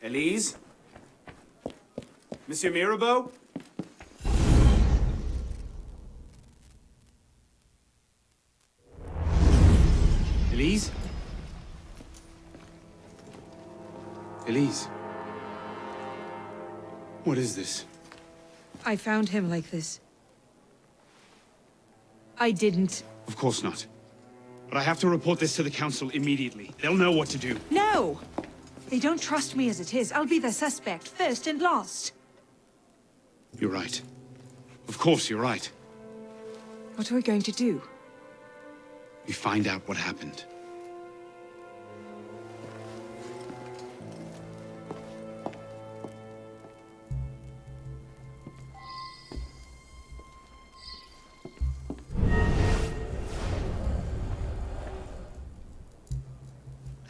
Elise? Monsieur Miirabeau? Elise? Elise? What is this? I found him like this. I didn't. Of course not. But I have to report this to the council immediately. They'll know what to do. No! They don't trust me as it is. I'll be the suspect, first and last. You're right. Of course you're right. What are we going to do? We find out what happened.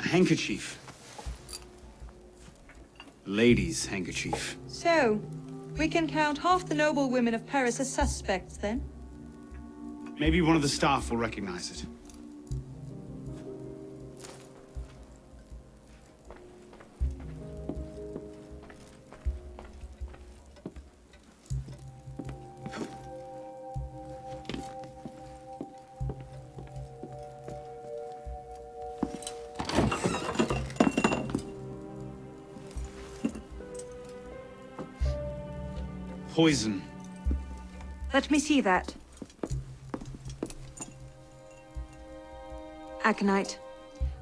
A handkerchief. Lady's handkerchief. So, we can count half the noble women of Paris as suspects, then? Maybe one of the staff will recognize it. Poison. Let me see that. Aconite.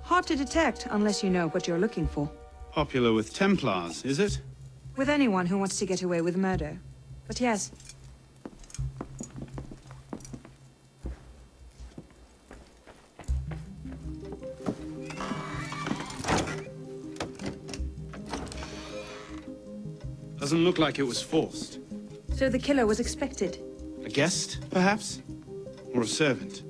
Hard to detect unless you know what you're looking for. Popular with Templars, is it? With anyone who wants to get away with murder. But yes. Doesn't look like it was forced. So the killer was expected. A guest, perhaps? Or a servant?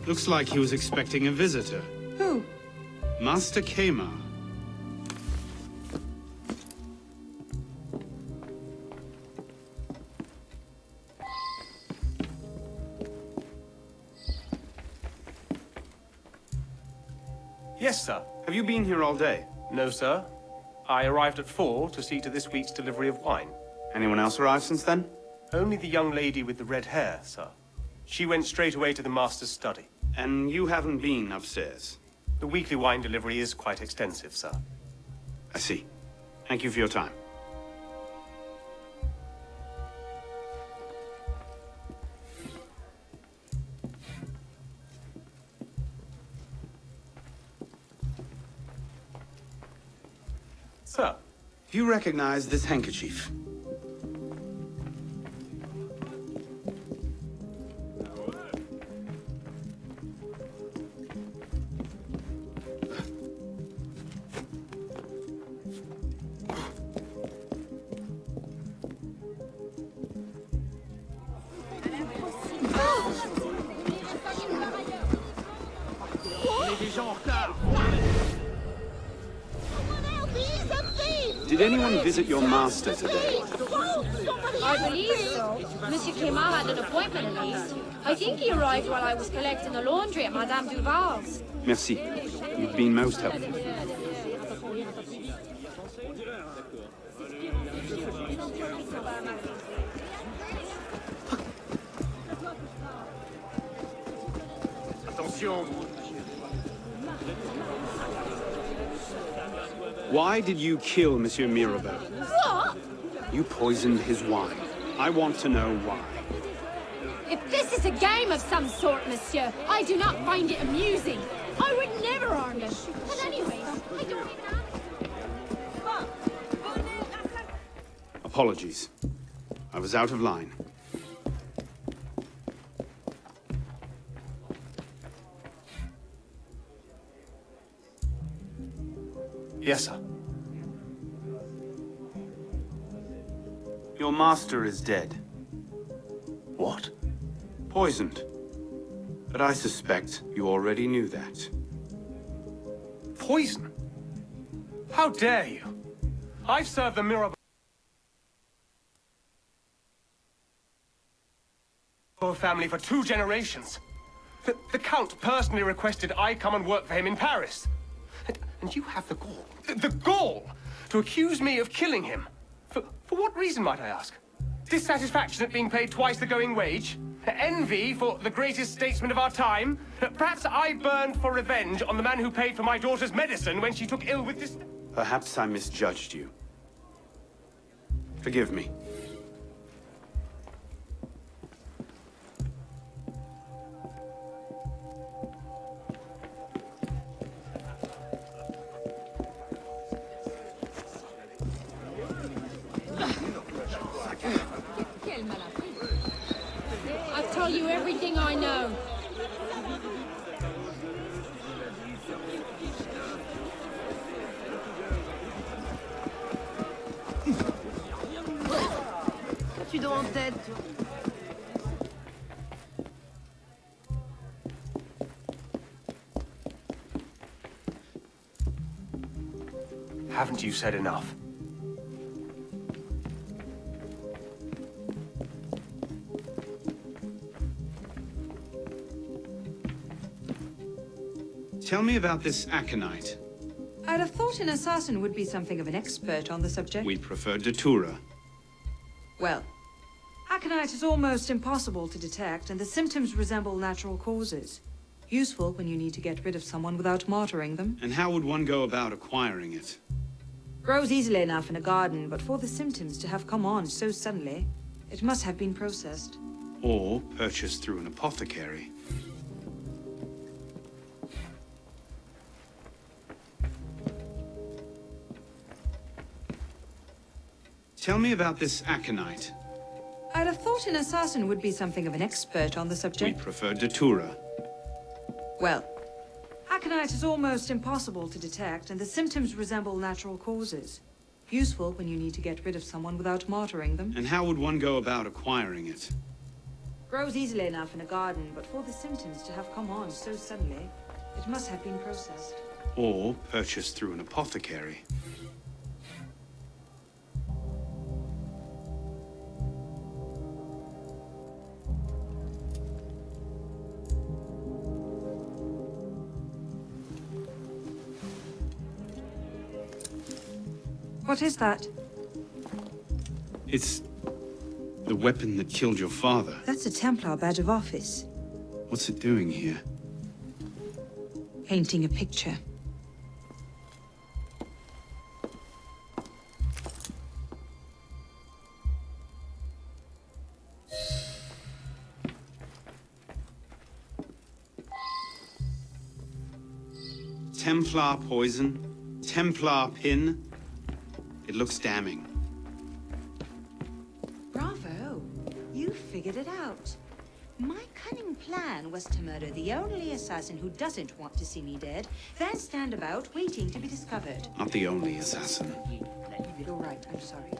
Looks like he was expecting a visitor. Who? Master Kemar. Yes, sir. Have you been here all day? No, sir. I arrived at 4 to see to this week's delivery of wine. Anyone else arrived since then? Only the young lady with the red hair, sir. She went straight away to the master's study. And you haven't been upstairs? The weekly wine delivery is quite extensive, sir. I see. Thank you for your time. Sir, Do you recognize this handkerchief? Did anyone visit your master today? I believe so. Monsieur Clément had an appointment at least. I think he arrived while I was collecting the laundry at Madame Duval's. Merci. You've been most helpful. Attention. Why did you kill Monsieur Miirabeau? What? You poisoned his wine. I want to know why. If this is a game of some sort, monsieur, I do not find it amusing. I would never harm him. But anyways, I don't even ask. Apologies. I was out of line. Yes, sir. Your master is dead. What? Poisoned. But I suspect you already knew that. Poison? How dare you? I've served the Miirabeau family for 2 generations. The Count personally requested I come and work for him in Paris. And you have the gall to accuse me of killing him. For what reason, might I ask? Dissatisfaction at being paid twice the going wage? Envy for the greatest statesman of our time? Perhaps I burned for revenge on the man who paid for my daughter's medicine when she took ill with this... Perhaps I misjudged you. Forgive me. I'll tell you everything I know. Tu dois en tête. Haven't you said enough? Tell me about this aconite. I'd have thought an assassin would be something of an expert on the subject. We prefer datura. Well, aconite is almost impossible to detect, and the symptoms resemble natural causes. Useful when you need to get rid of someone without martyring them. And how would one go about acquiring it? Grows easily enough in a garden, but for the symptoms to have come on so suddenly, it must have been processed. Or purchased through an apothecary. Tell me about this aconite. I'd have thought an assassin would be something of an expert on the We subject. prefer datura. Well, aconite is almost impossible to detect, and the symptoms resemble natural causes. Useful when you need to get rid of someone without martyring them. And how would one go about acquiring it? Grows easily enough in a garden, but for the symptoms to have come on so suddenly, it must have been processed. Or purchased through an apothecary. What is that? It's the weapon that killed your father. That's a Templar badge of office. What's it doing here? Painting a picture. Templar poison? Templar pin? It looks damning. Bravo! You figured it out. My cunning plan was to murder the only assassin who doesn't want to see me dead, then stand about waiting to be discovered. Not the only assassin. You're right, I'm sorry.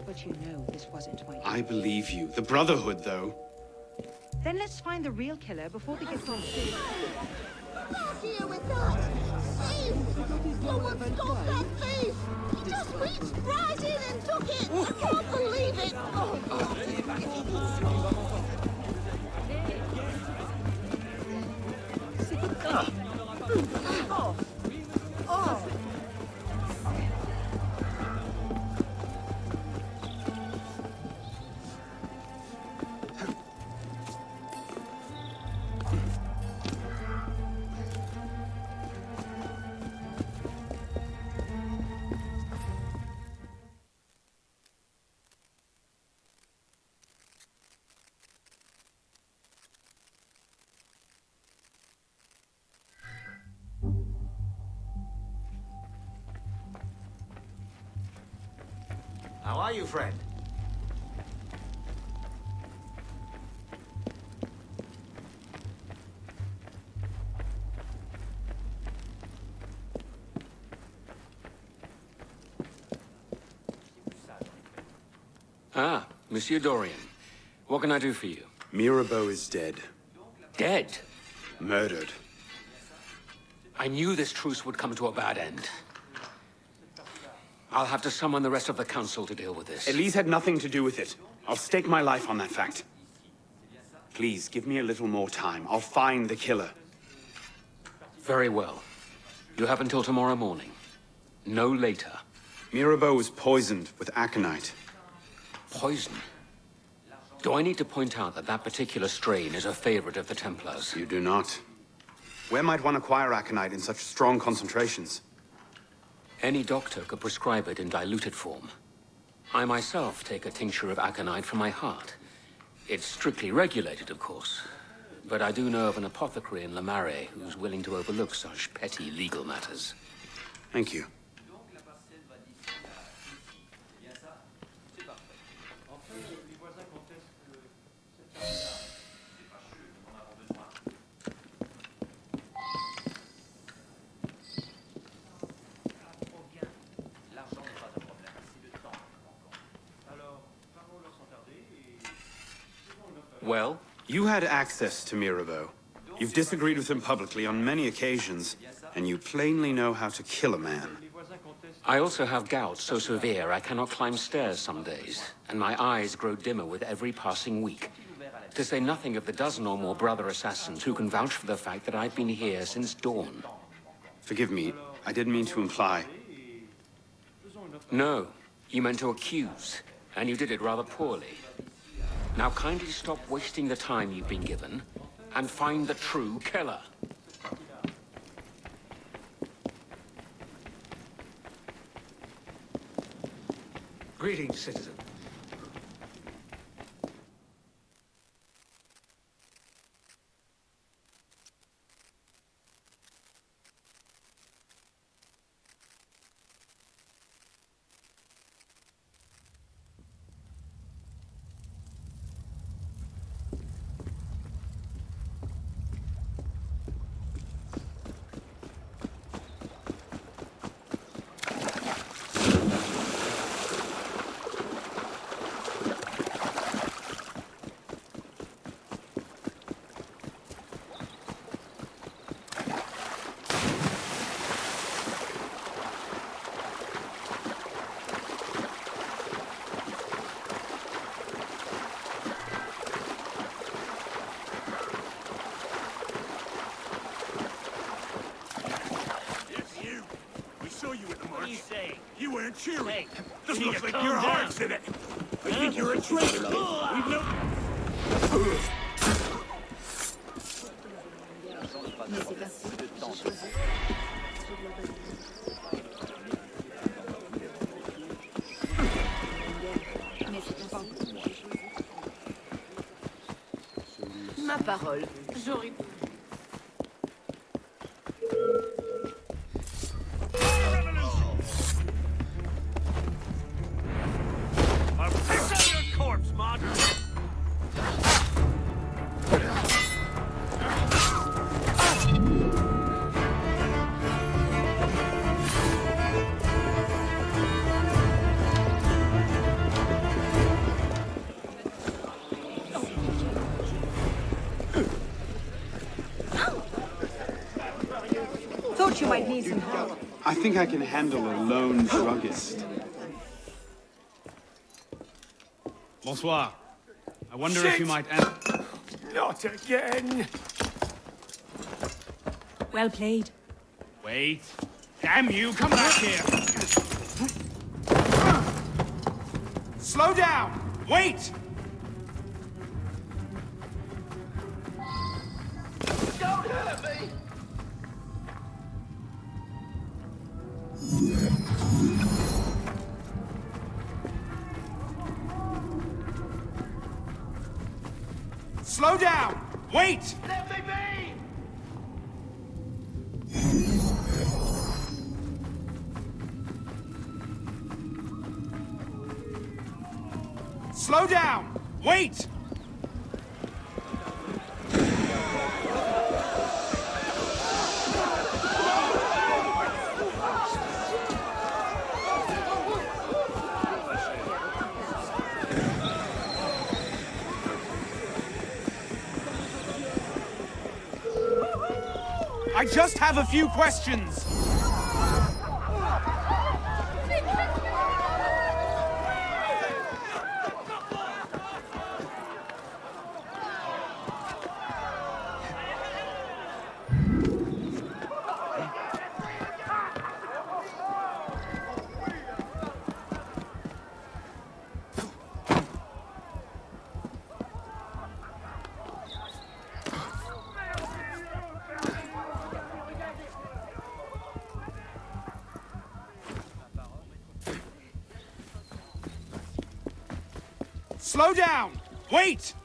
But you know this wasn't my... I believe you. The Brotherhood, though. Then let's find the real killer before we get on. Here with us. thief! Someone stop that thief! He just reached right in and took it! I can't believe it! How are you, friend? Ah, Monsieur Dorian. What can I do for you? Miirabeau is dead. Dead? Murdered. I knew this truce would come to a bad end. I'll have to summon the rest of the council to deal with this. Elise had nothing to do with it. I'll stake my life on that fact. Please, give me a little more time. I'll find the killer. Very well. You have until tomorrow morning. No later. Miirabeau was poisoned with aconite. Poison? Do I need to point out that that particular strain is a favorite of the Templars? You do not. Where might one acquire aconite in such strong concentrations? Any doctor could prescribe it in diluted form. I myself take a tincture of aconite from my heart. It's strictly regulated, of course. But I do know of an apothecary in Le Marais who's willing to overlook such petty legal matters. Thank you. Well? You had access to Miirabeau. You've disagreed with him publicly on many occasions, and you plainly know how to kill a man. I also have gout so severe I cannot climb stairs some days, and my eyes grow dimmer with every passing week. To say nothing of the dozen or more brother assassins who can vouch for the fact that I've been here since dawn. Forgive me, I didn't mean to imply. No, you meant to accuse, and you did it rather poorly. Now kindly stop wasting the time you've been given, and find the true killer. Greetings, citizen. You weren't cheering. Hey, this looks like your heart's in it. I think you're a traitor. We've no... Ma parole. J'aurais... thought you might need some help. I think I can handle a lone druggist. Bonsoir. I wonder Shit! if you might... Not again! Well played. Wait. Damn you, come back here! Slow down! Wait! Don't hurt me! Slow down! Wait! Let me be! Slow down! Wait! I just have a few questions. Slow down! Wait!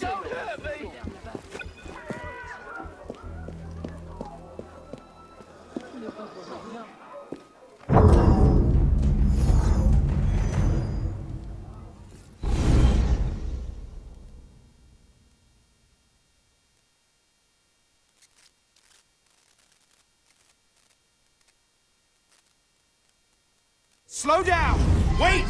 Don't hurt me! Slow down! Wait!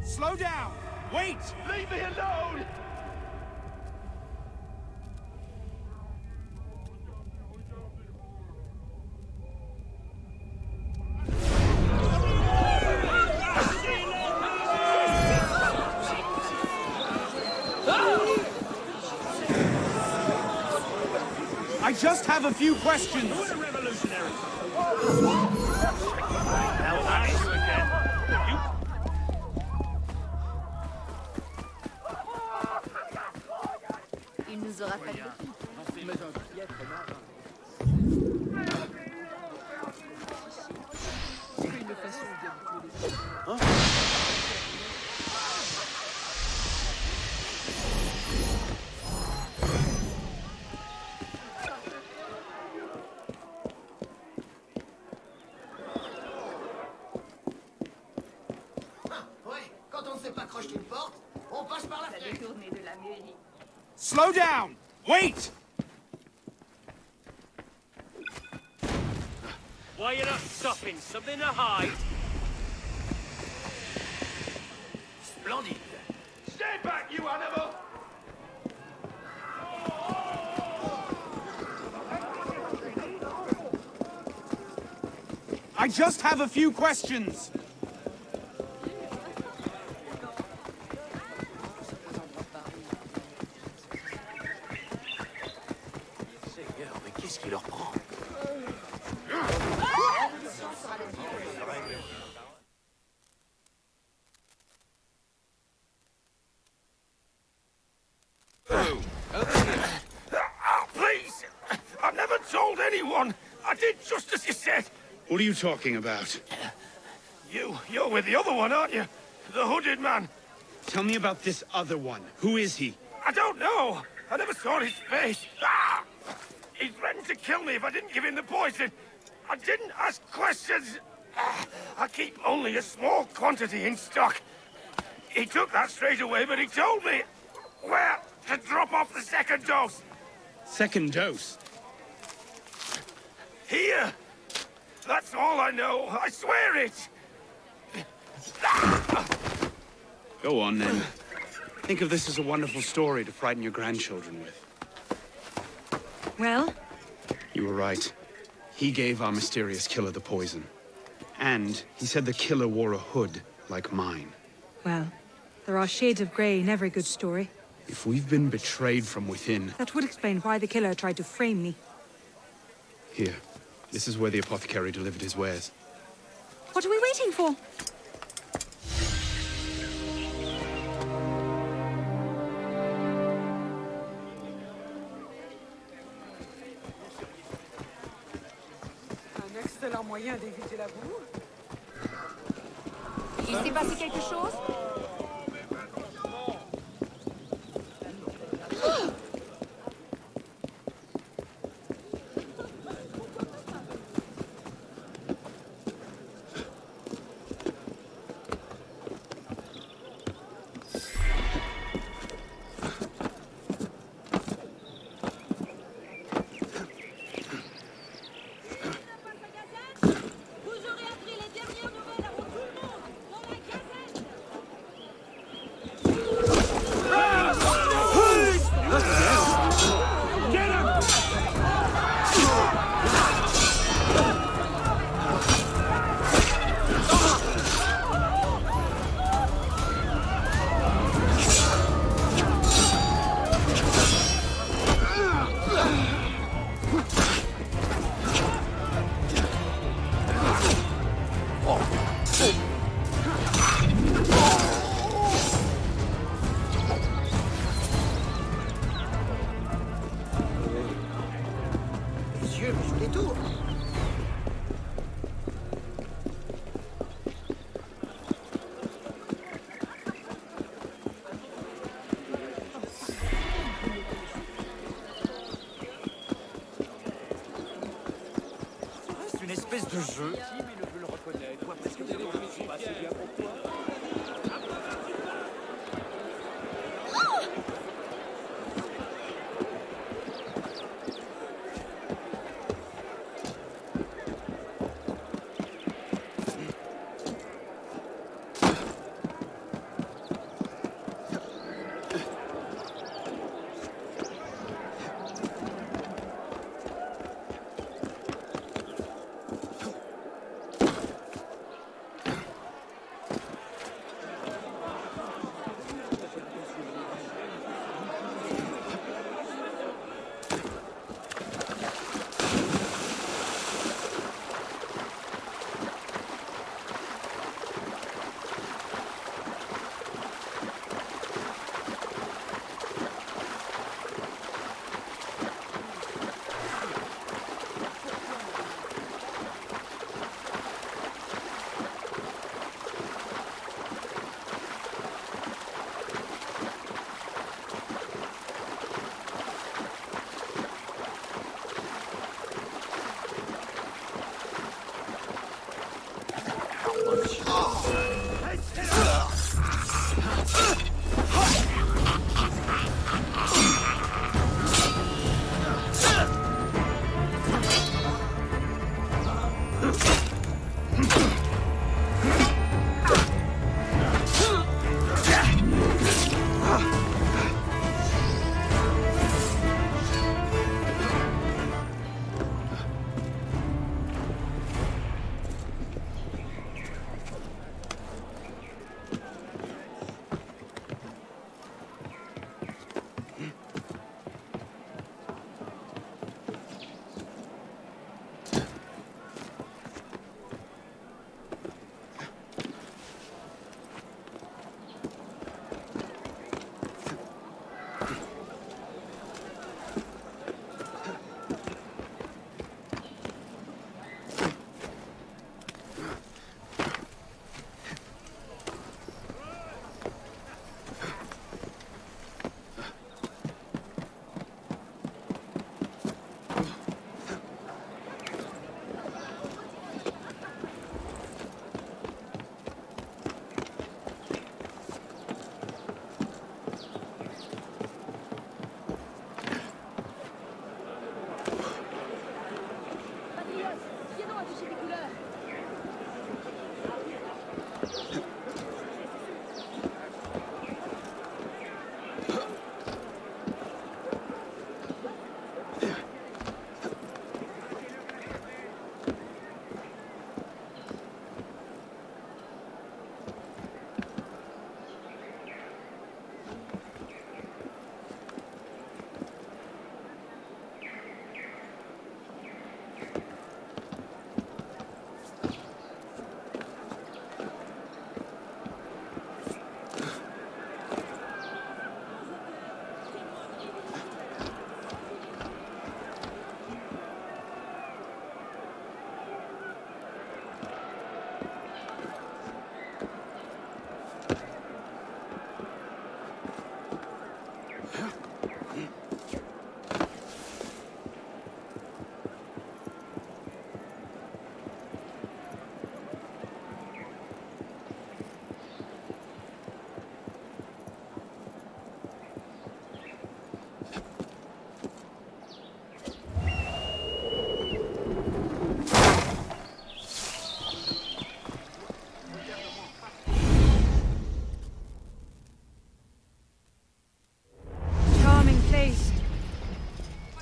Slow down! Wait! Leave me alone! I just have a few questions. Il nous aura fallu. Slow down! Wait! Why you not stopping? Something to hide? Splendid! Stay back, you animal! I just have a few questions. Please! I've never told anyone! I did just as you said! What are you talking about? You're with the other one, aren't you? The hooded man. Tell me about this other one. Who is he? I don't know. I never saw his face. Ah! He threatened to kill me if I didn't give him the poison. I didn't ask questions. Ah! I keep only a small quantity in stock. He took that straight away, but he told me... Well, to drop off the second dose. Second dose? Here. That's all I know. I swear it. Go on, then. Think of this as a wonderful story to frighten your grandchildren with. Well? You were right. He gave our mysterious killer the poison. And he said the killer wore a hood like mine. Well, there are shades of grey in every good story. If we've been betrayed from within... That would explain why the killer tried to frame me. Here. This is where the apothecary delivered his wares. What are we waiting for? Un excellent moyen d'éviter la boue. Il s'est passé quelque chose? Les yeux me jouent des tours. C'est une espèce de jeu.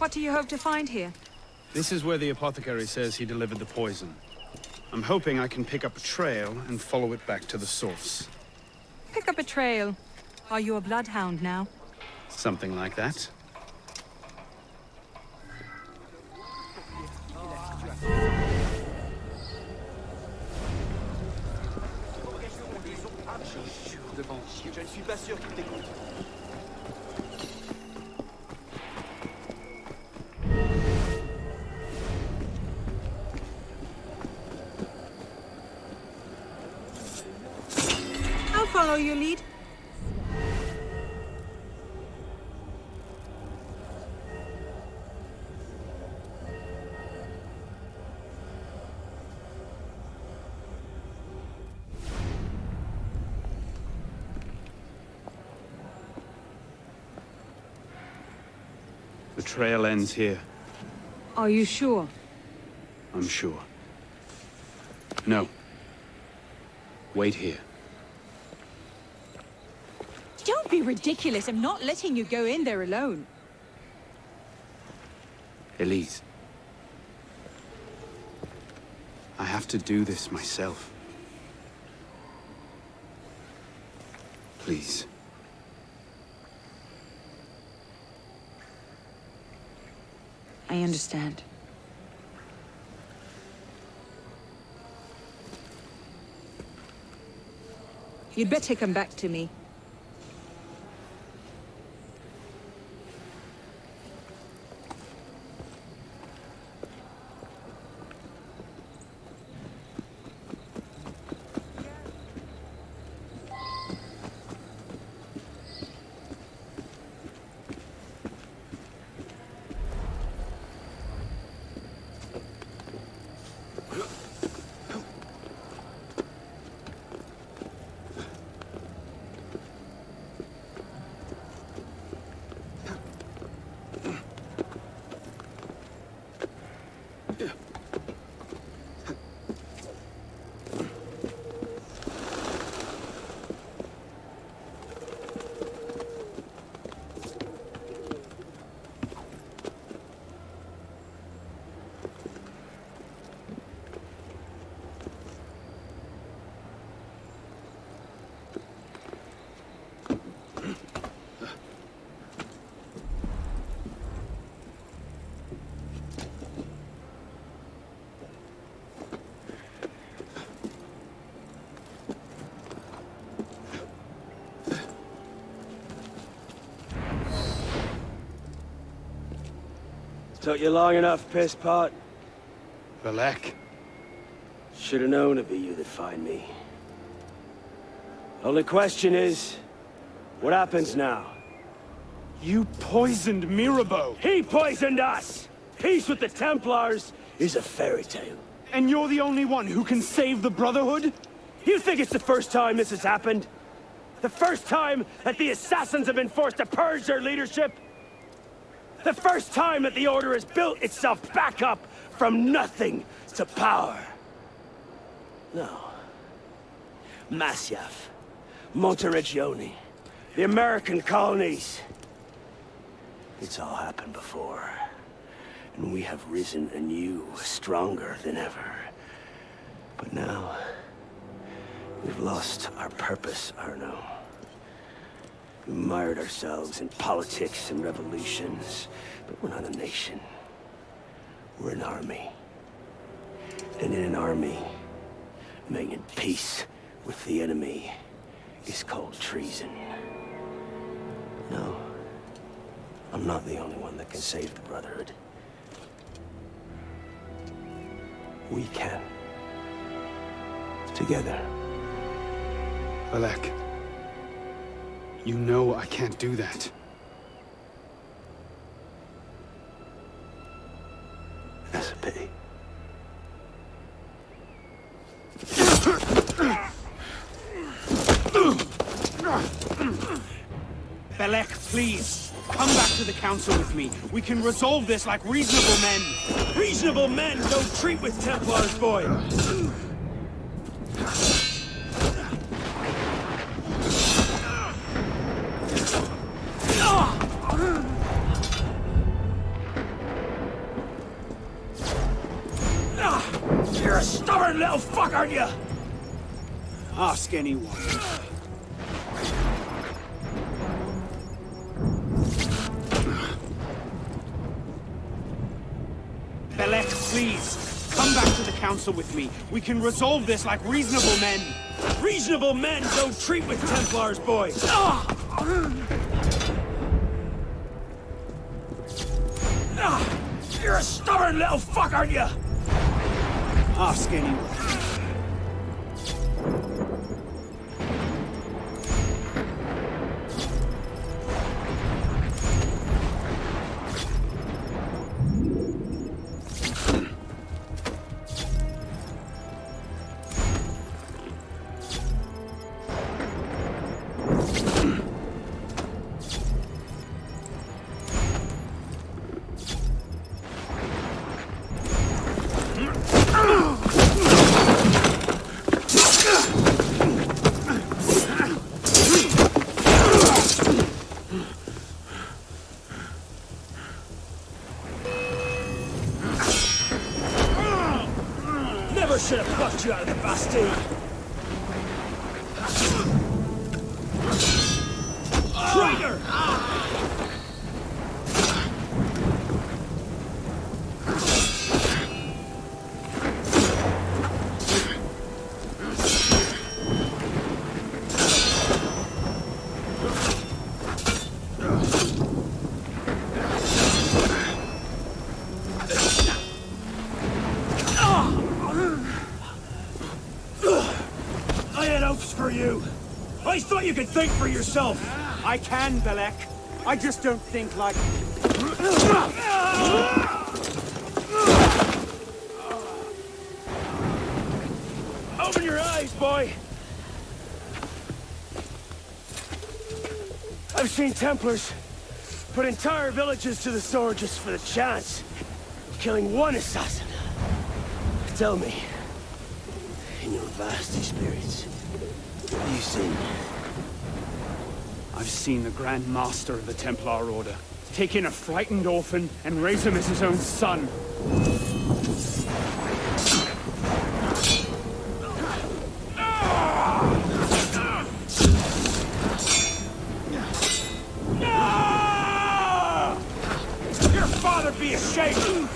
What do you hope to find here? This is where the apothecary says he delivered the poison. I'm hoping I can pick up a trail and follow it back to the source. Pick up a trail. Are you a bloodhound now? Something like that. Je ne suis pas sûr qu'il t'écoute. I'll follow your lead. The trail ends here. Are you sure? I'm sure. No. Wait here. Don't be ridiculous. I'm not letting you go in there alone. Elise. I have to do this myself. Please. I understand. You'd better come back to me. Took you long enough, piss pot. Valek. Should have known it'd be you that find me. Only question is, what happens now? You poisoned Miirabeau! He poisoned us! Peace with the Templars is a fairy tale. And you're the only one who can save the Brotherhood? You think it's the first time this has happened? The first time that the Assassins have been forced to purge their leadership? The first time that the Order has built itself back up from nothing to power? No. Masyaf, Monteregione, the American colonies. It's all happened before. And we have risen anew, stronger than ever. But now, we've lost our purpose, Arno. We mired ourselves in politics and revolutions, but we're not a nation. We're an army. And in an army, making peace with the enemy is called treason. No, I'm not the only one that can save the Brotherhood. We can. Together. Valek. You know I can't do that. That's a pity. Valek, please. Come back to the council with me. We can resolve this like reasonable men. Reasonable men don't treat with Templars, boy! aren't you? Ask anyone. Belek, please, come back to the council with me. We can resolve this like reasonable men. Reasonable men don't treat with Templars, boys. You're a stubborn little fuck, aren't you? Ask anyone. Never should have plucked you out of the Bastille. Traitor! I had hopes for you. I thought you could think for yourself. I can, Belek. I just don't think like... Open your eyes, boy. I've seen Templars put entire villages to the sword just for the chance of killing one assassin. Tell me, in your vast experience, what have you seen? I've seen the Grand Master of the Templar Order take in a frightened orphan and raise him as his own son. Your father be ashamed!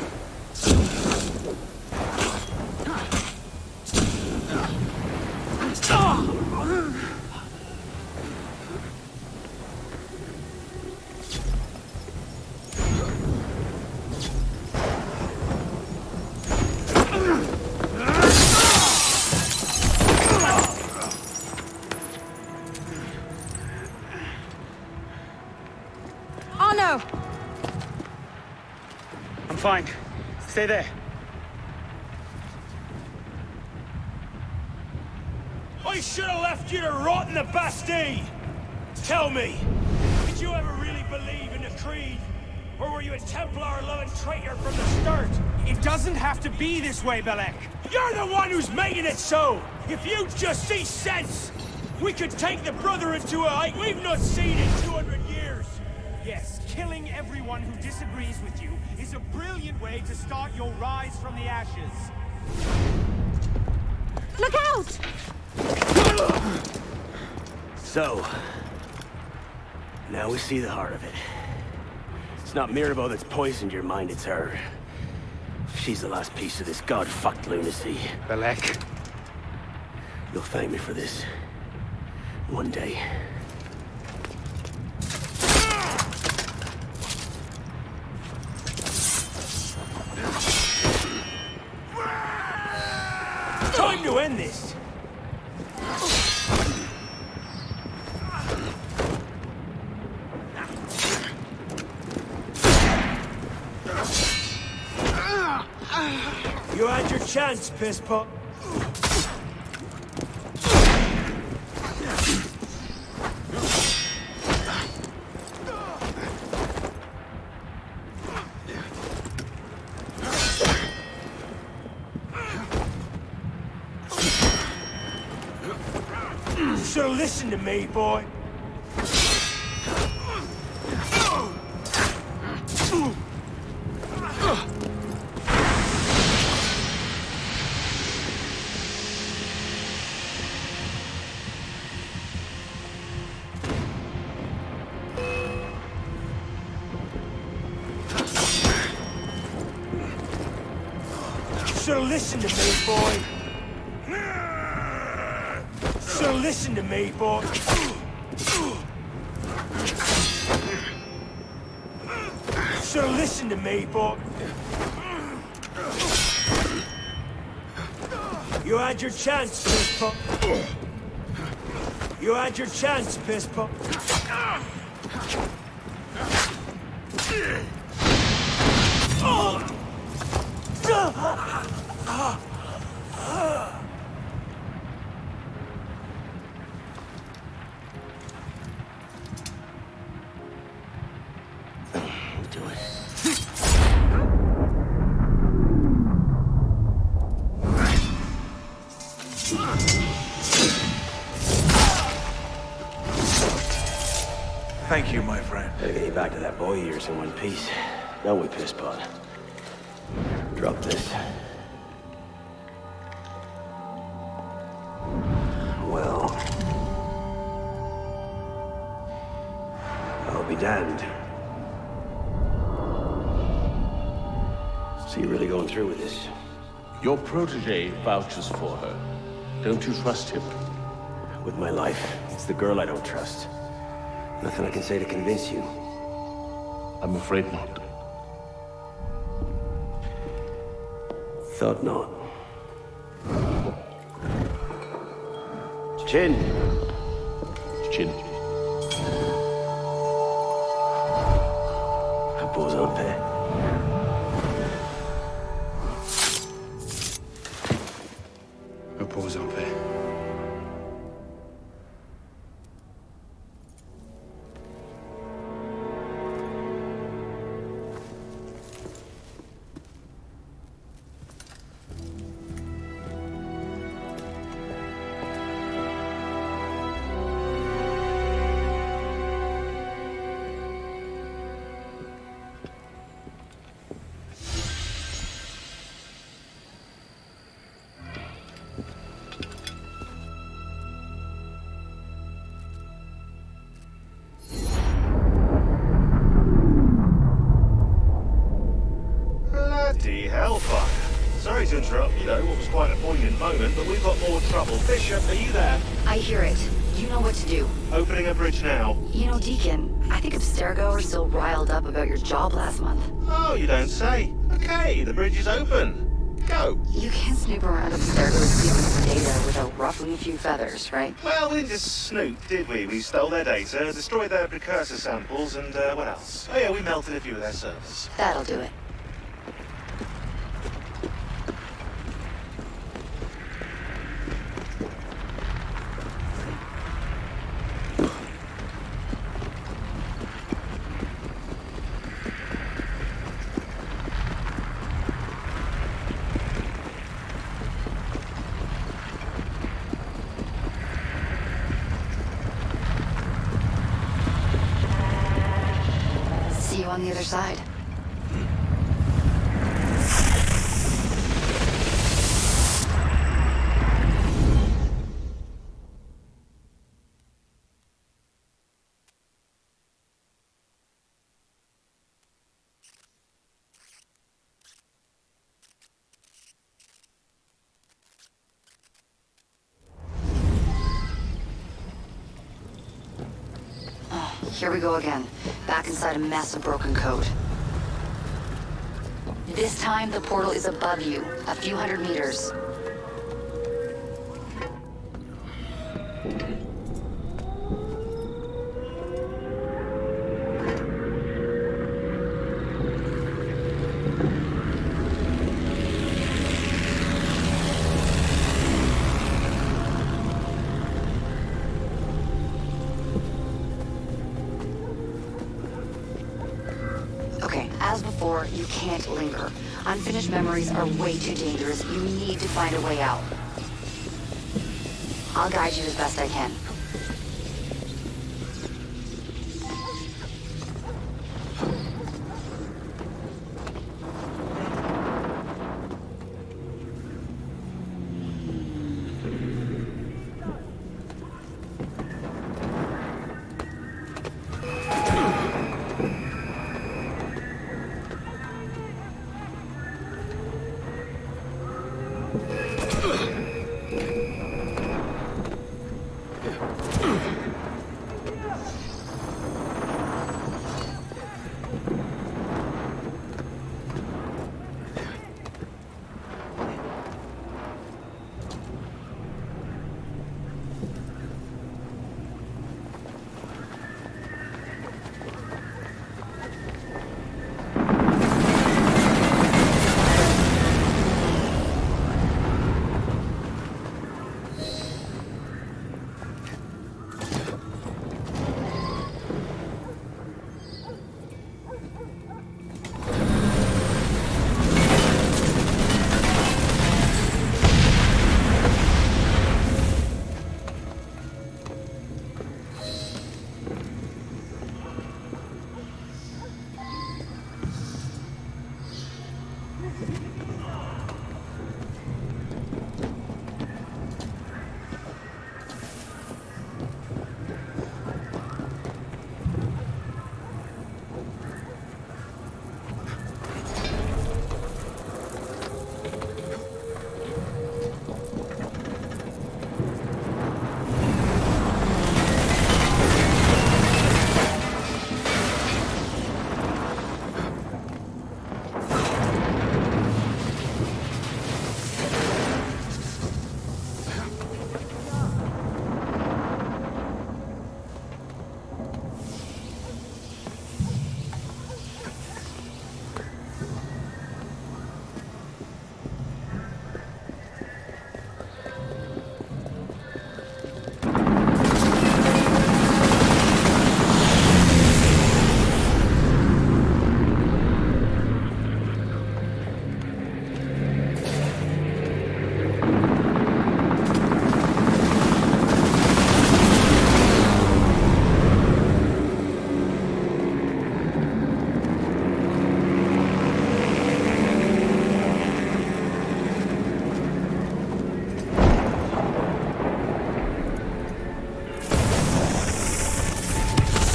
Oh no! I'm fine. Stay there. I should have left you to rot in the Bastille! Tell me, did you ever really believe in the Creed? Or were you a Templar-loving traitor from the start? It doesn't have to be this way, Belek. You're the one who's making it so! If you just see sense, we could take the brother into a height we've not seen in 200 years! Yes, killing everyone who disagrees with you is a brilliant way to start your rise from the ashes. Look out! So, now we see the heart of it. It's not Miirabeau that's poisoned your mind, it's her. She's the last piece of this god-fucked lunacy. Belek. You'll thank me for this. One day. Time to end this! You had your chance, pisspot. You should have listened to me, boy. Should've listened to me, boy. Should've listened to me, boy. Should've listened to me, boy. You had your chance, piss pop. You had your chance, piss pop. Do it. Thank you, my friend. Gotta get you back to that boy of yours in one piece. Don't we, piss pot? Drop this. Well... I'll be damned. So you're really going through with this? Your protege vouches for her. Don't you trust him? With my life. It's the girl I don't trust. Nothing I can say to convince you. I'm afraid not. Thought not. Chin. Chin. Repose en paix. Repose en paix. Bloody hellfire. Sorry to interrupt, what was quite a poignant moment, but we've got more trouble. Bishop, are you there? I hear it. You know what to do. Opening a bridge now. Deacon, I think Abstergo are still riled up about your job last month. Oh, you don't say. Okay, the bridge is open. Go. You can't snoop around Abstergo's secret data without ruffling a few feathers, right? Well, we didn't just snoop, did we? We stole their data, destroyed their precursor samples, and what else? Oh yeah, we melted a few of their servers. That'll do it. See you on the other side. Here we go again. Back inside a mess of broken code. This time, the portal is above you, a few hundred meters. As before, you can't linger. Unfinished memories are way too dangerous. You need to find a way out. I'll guide you as best I can.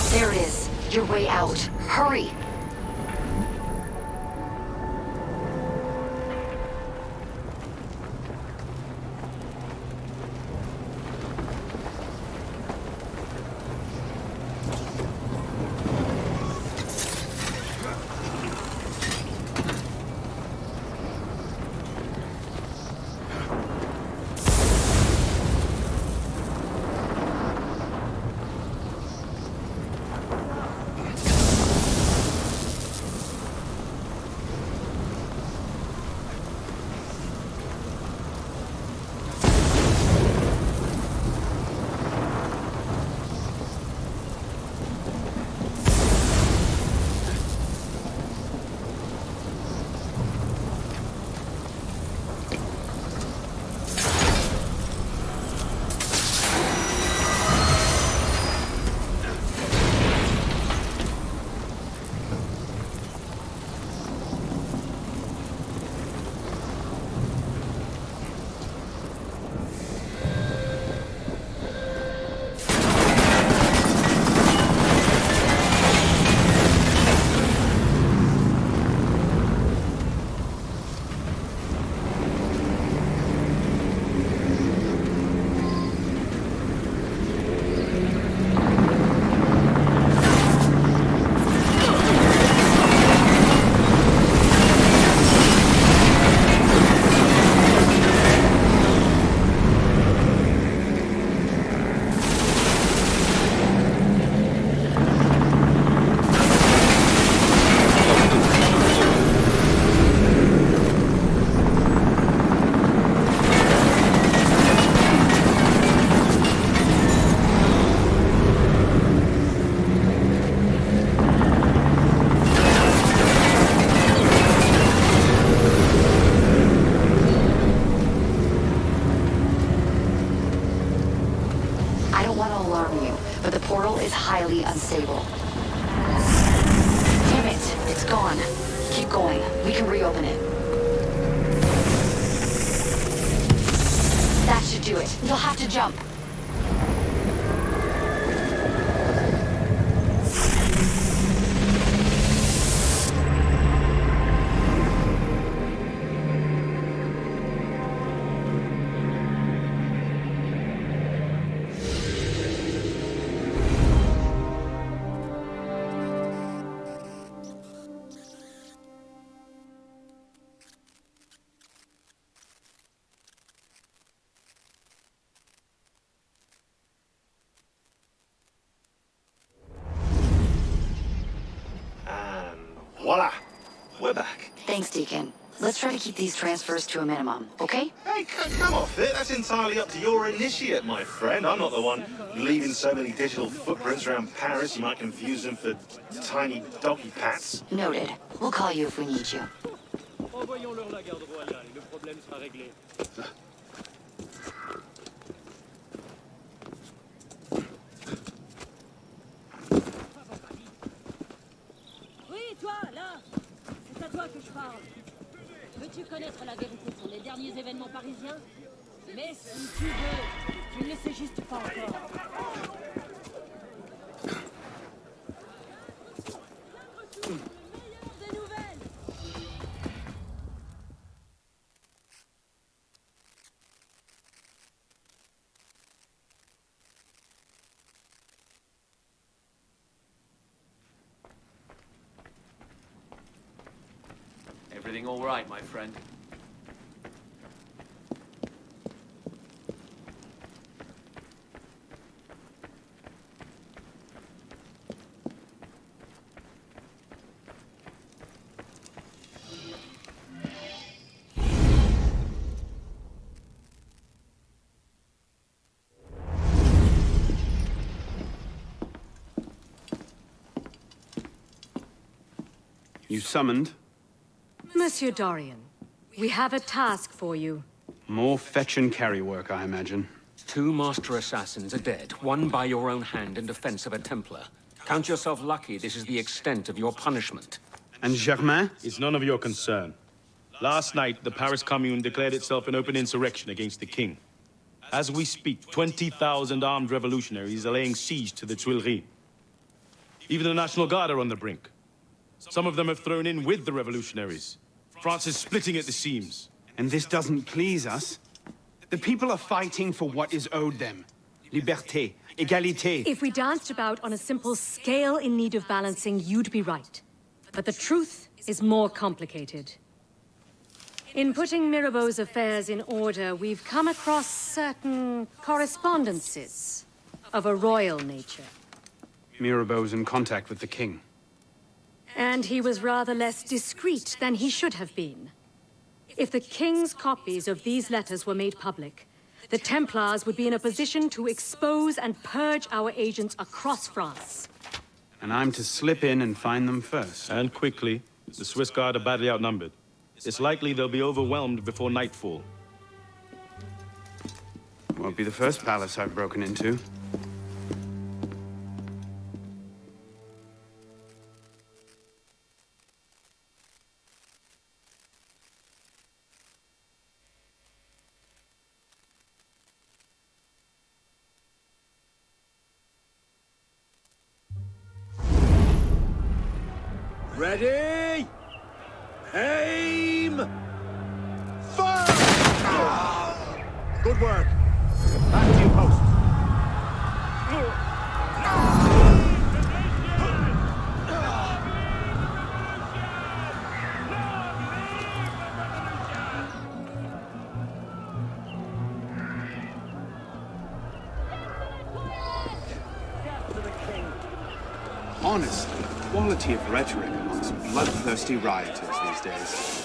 There it is. Your way out. Hurry! Highly unstable. Damn it, it's gone. Keep going. We can reopen it. That should do it. You'll have to jump. Voila! We're back. Thanks, Deacon. Let's try to keep these transfers to a minimum, okay? Hey, come off it. That's entirely up to your initiate, my friend. I'm not the one leaving so many digital footprints around Paris you might confuse them for tiny doggy pats. Noted. We'll call you if we need you. Envoyons-leur la garde royale et le problème sera réglé. Oui, toi, là! C'est à toi que je parle. Veux-tu connaître la vérité sur les derniers événements parisiens? Mais si tu veux, tu ne le sais juste pas encore. Everything all right, my friend? You summoned? Monsieur Dorian, we have a task for you. More fetch and carry work, I imagine. 2 master assassins are dead, one by your own hand in defense of a Templar. Count yourself lucky this is the extent of your punishment. And Germain? It's none of your concern. Last night, the Paris Commune declared itself an open insurrection against the king. As we speak, 20,000 armed revolutionaries are laying siege to the Tuileries. Even the National Guard are on the brink. Some of them have thrown in with the revolutionaries. France is splitting at the seams. And this doesn't please us? The people are fighting for what is owed them. Liberté, égalité. If we danced about on a simple scale in need of balancing, you'd be right. But the truth is more complicated. In putting Miirabeau's affairs in order, we've come across certain correspondences of a royal nature. Miirabeau's in contact with the king. And he was rather less discreet than he should have been. If the king's copies of these letters were made public, the Templars would be in a position to expose and purge our agents across France. And I'm to slip in and find them first. And quickly. The Swiss Guard are badly outnumbered. It's likely they'll be overwhelmed before nightfall. Won't be the first palace I've broken into. Ready? Aim! Fire! Good work. Back to your posts. Honestly, quality of rhetoric amongst bloodthirsty rioters these days.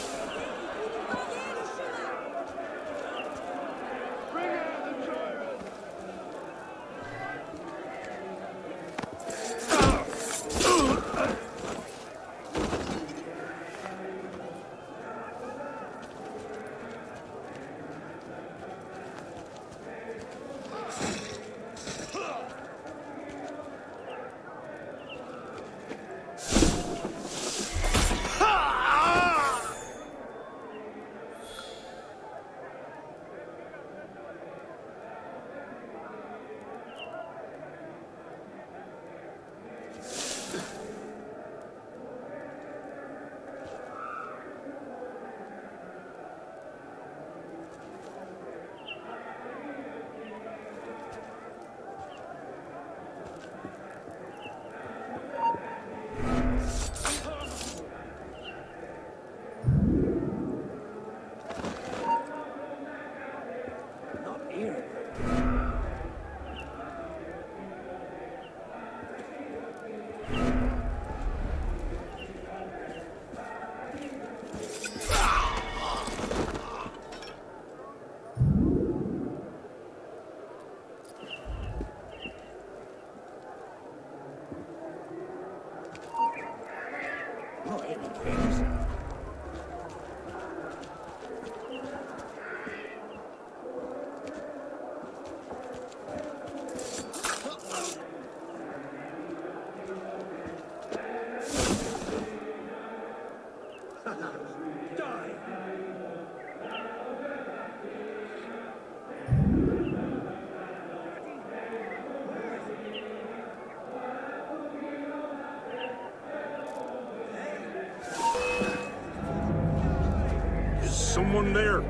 Someone there.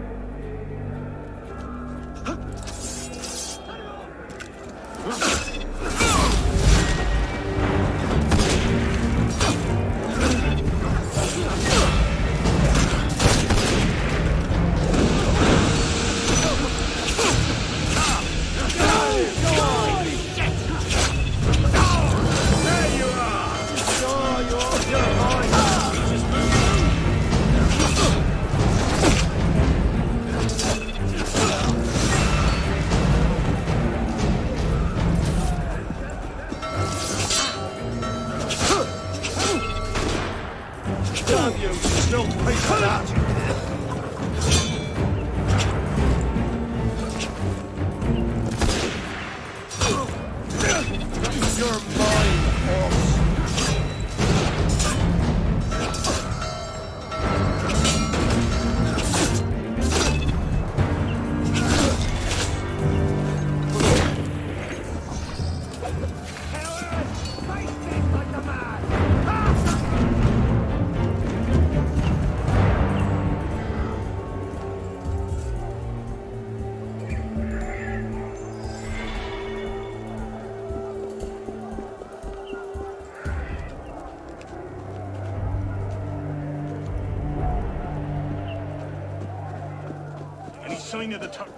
sign of the time.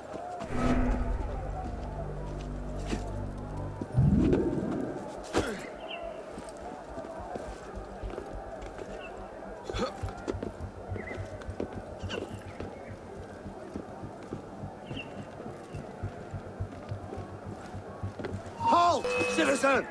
Halt, citizen!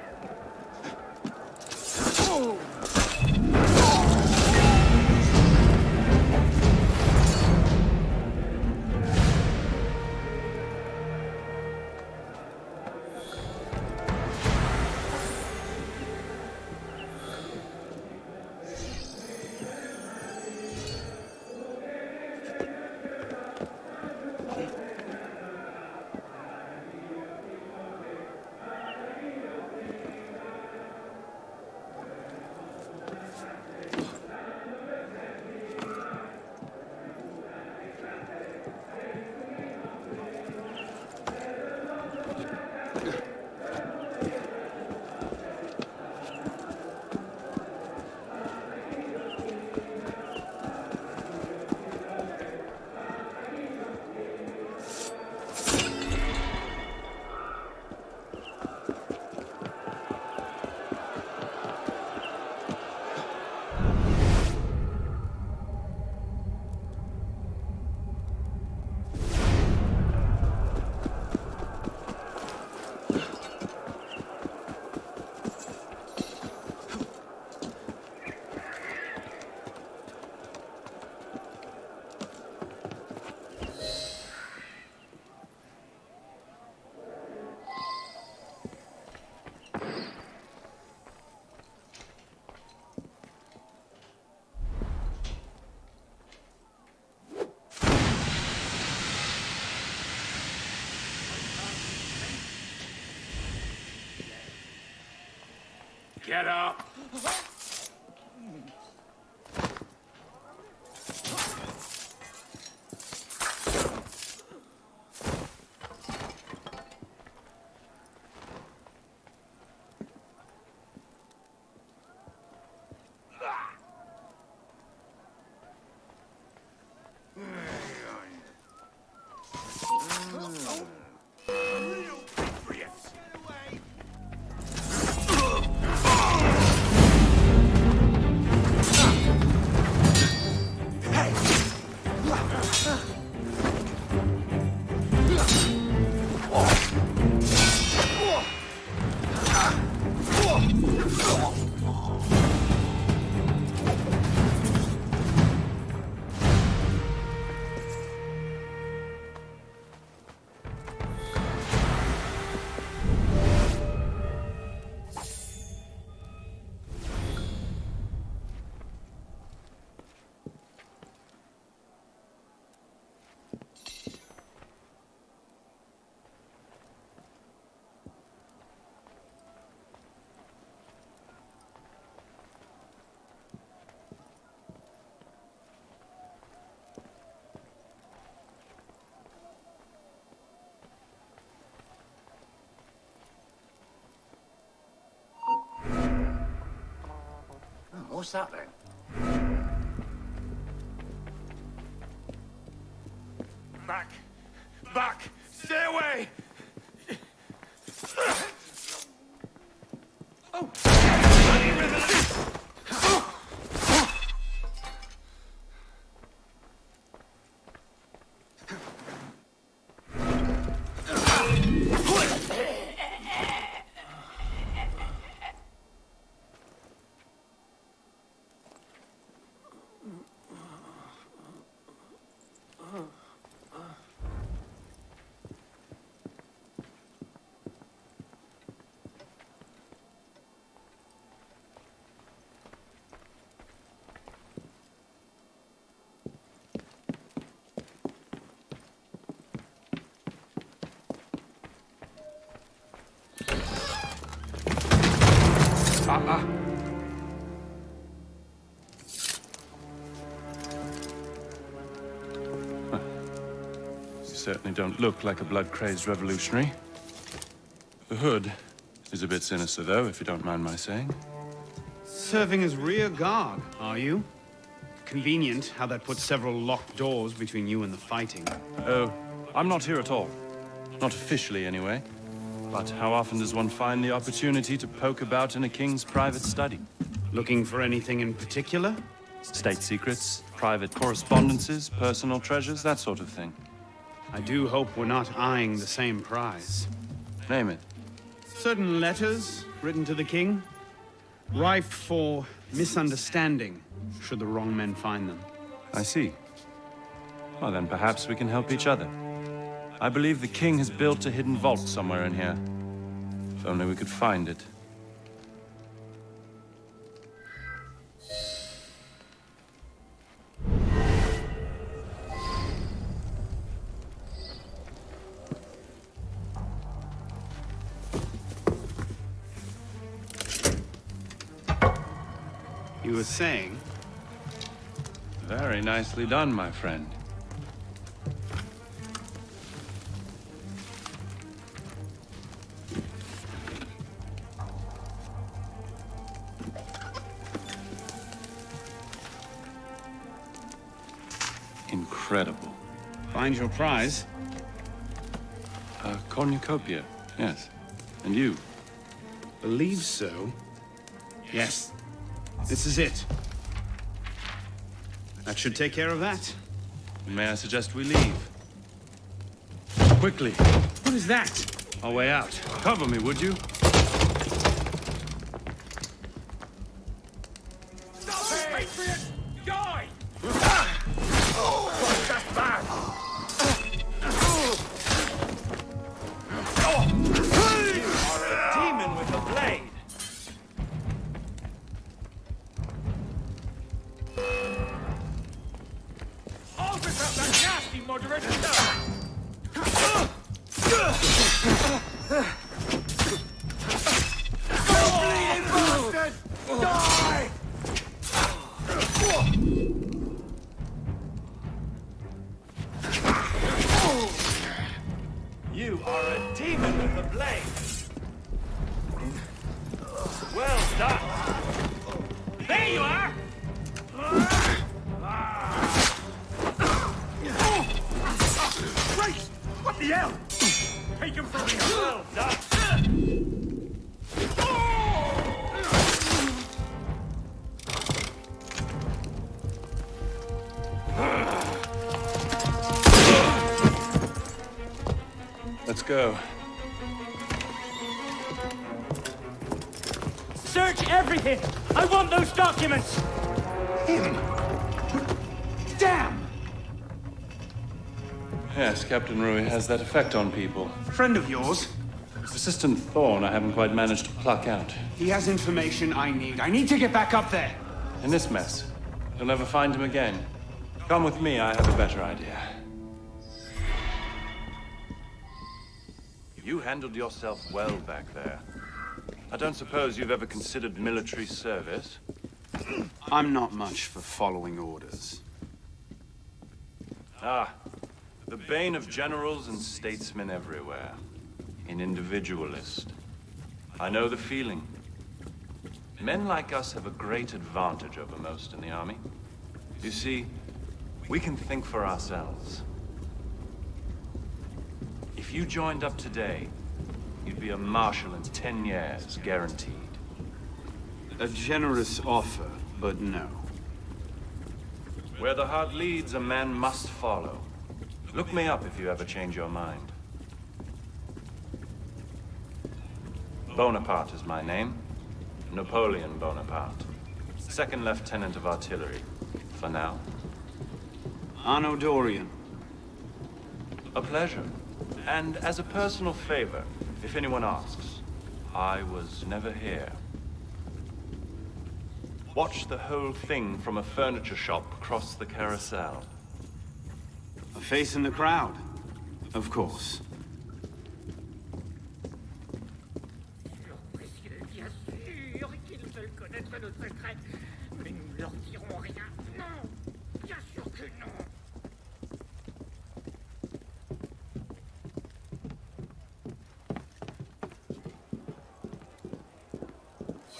Get up! What's that then? Back! Back! Stay away! You certainly don't look like a blood-crazed revolutionary. The hood is a bit sinister, though, if you don't mind my saying. Serving as rear guard, are you? Convenient how that puts several locked doors between you and the fighting. Oh, I'm not here at all. Not officially, anyway. But how often does one find the opportunity to poke about in a king's private study? Looking for anything in particular? State secrets, private correspondences, personal treasures, that sort of thing. I do hope we're not eyeing the same prize. Name it. Certain letters written to the king, rife for misunderstanding, should the wrong men find them. I see. Well, then perhaps we can help each other. I believe the king has built a hidden vault somewhere in here. If only we could find it. You were saying? Very nicely done, my friend. Incredible. Find your prize? A cornucopia, yes. And you? Believe so. Yes. This is it. That should take care of that. May I suggest we leave? Quickly. What is that? Our way out. Cover me, would you? Patriots, die! That's bad! You are a demon with a blade! Open up that nasty moderate stuff! Bleeding bastard! Die! You are a demon with a blade. Well done. There you are. Christ! What the hell? Take him from me. Well done. Let's go. Search everything! I want those documents! Him! Damn! Yes, Captain Rui has that effect on people. Friend of yours? Persistent thorn I haven't quite managed to pluck out. He has information I need. I need to get back up there. In this mess, you'll never find him again. Come with me, I have a better idea. You handled yourself well back there. I don't suppose you've ever considered military service? I'm not much for following orders. Ah, the bane of generals and statesmen everywhere. An individualist. I know the feeling. Men like us have a great advantage over most in the army. You see, we can think for ourselves. If you joined up today, you'd be a marshal in 10 years, guaranteed. A generous offer, but no. Where the heart leads, a man must follow. Look me up if you ever change your mind. Bonaparte is my name. Napoleon Bonaparte. Second Lieutenant of Artillery. For now. Anno Dorian. A pleasure. And as a personal favor, if anyone asks, I was never here. Watch the whole thing from a furniture shop across the carousel. A face in the crowd. Of course. Bien sûr qu'ils veulent connaître nos secrets, mais nous leur dirons rien. Non, bien sûr que non.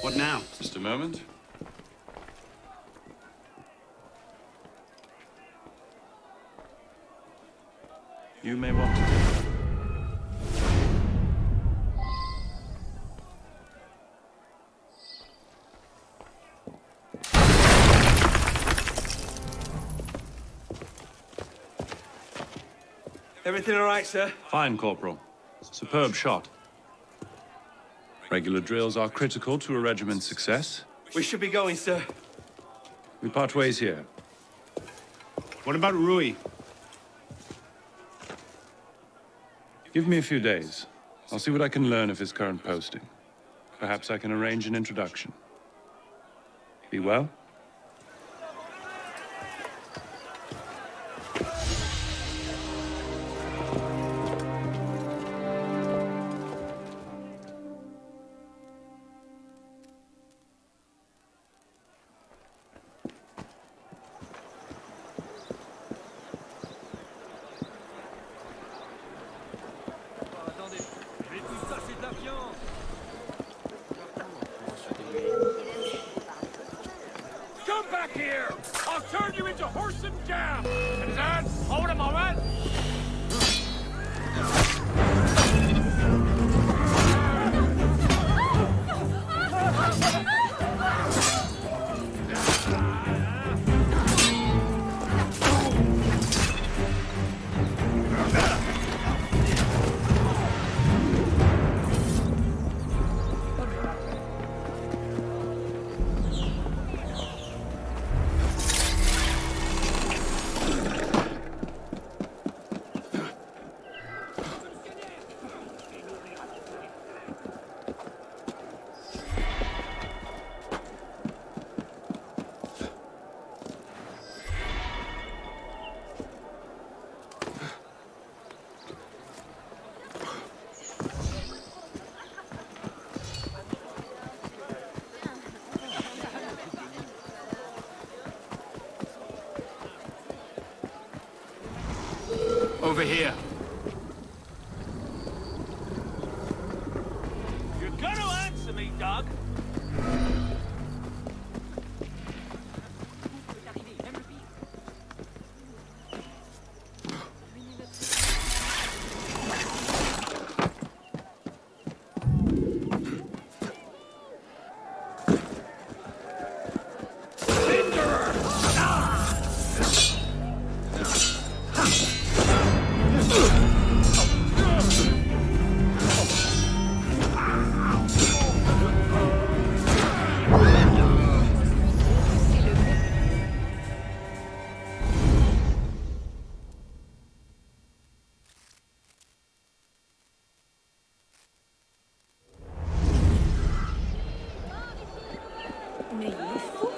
What now? Just a moment. You may want to take it. Everything all right, sir? Fine, Corporal. Superb shot. Regular drills are critical to a regiment's success. We should be going, sir. We part ways here. What about Rui? Give me a few days. I'll see what I can learn of his current posting. Perhaps I can arrange an introduction. Be well? Come back here! I'll turn you into horse and jam! Citizen, hold a moment! Over here. You're gonna answer me, Doug! Mais il est fou.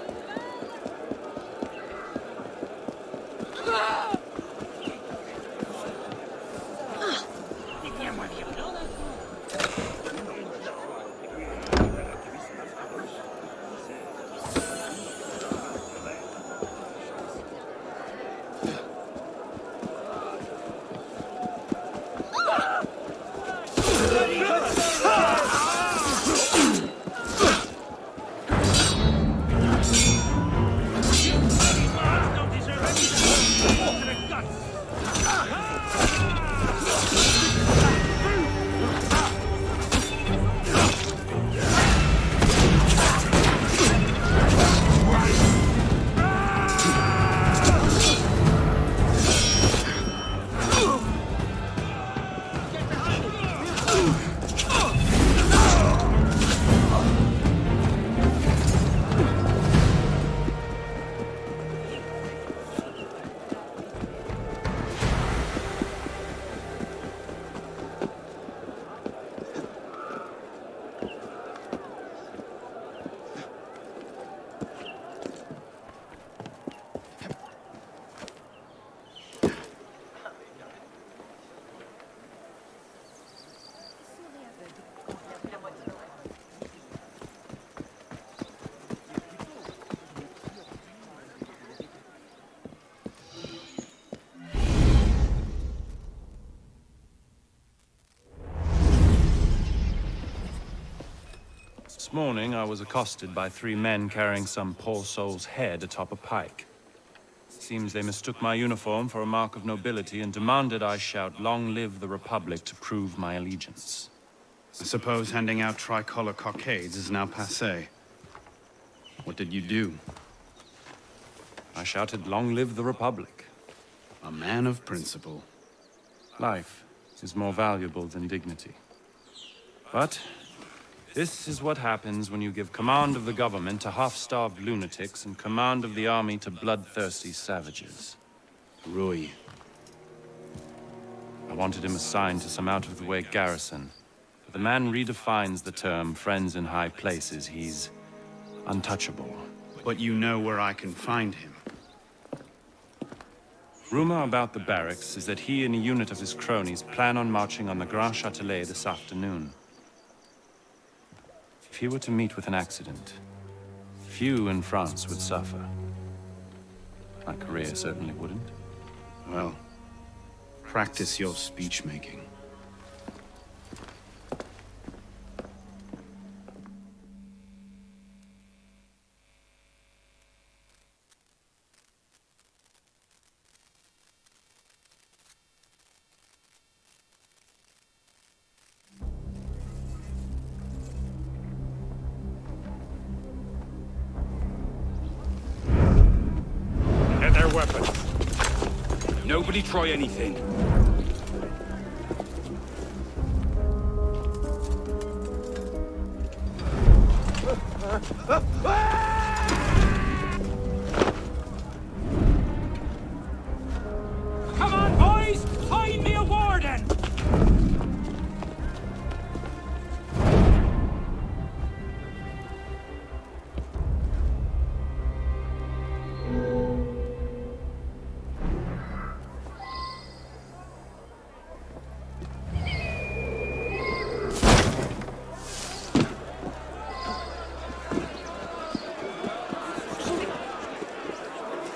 This morning, I was accosted by 3 men carrying some poor soul's head atop a pike. seems they mistook my uniform for a mark of nobility and demanded I shout, "Long live the Republic," to prove my allegiance. I suppose handing out tricolor cockades is now passé. What did you do? I shouted, "Long live the Republic." A man of principle. Life is more valuable than dignity. But this is what happens when you give command of the government to half-starved lunatics and command of the army to bloodthirsty savages. Rui. I wanted him assigned to some out-of-the-way garrison. But the man redefines the term friends in high places. He's untouchable. But you know where I can find him. Rumor about the barracks is that he and a unit of his cronies plan on marching on the Grand Châtelet this afternoon. If he were to meet with an accident, few in France would suffer. My career certainly wouldn't. Well, practice your speech-making. Get their weapons. Nobody try anything. Come on, boys! Find me a warden!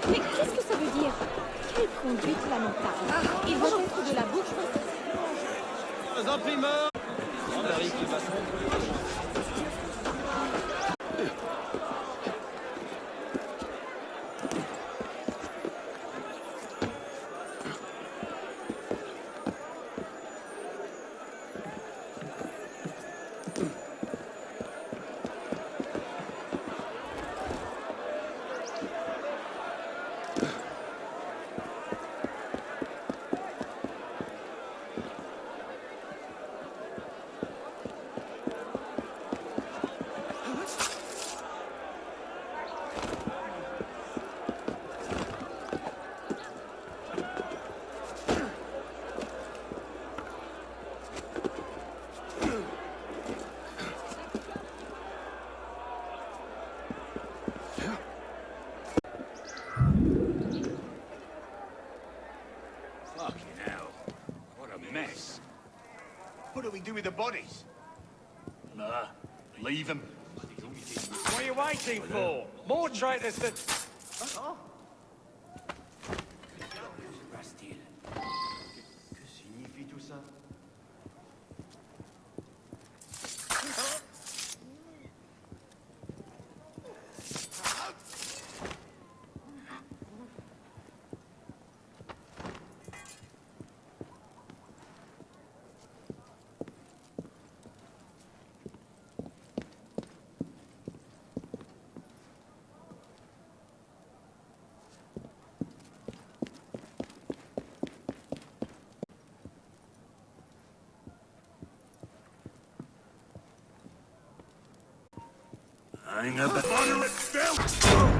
Mais qu'est-ce que ça veut dire? Quelle conduite lamentable. Il reste de la bouffe. Les imprimeurs. On arrive, le bâton. Fucking hell. What a mess. What do we do with the bodies? Leave them. What are you waiting for? More traitors than... I ain't got the moderate belt.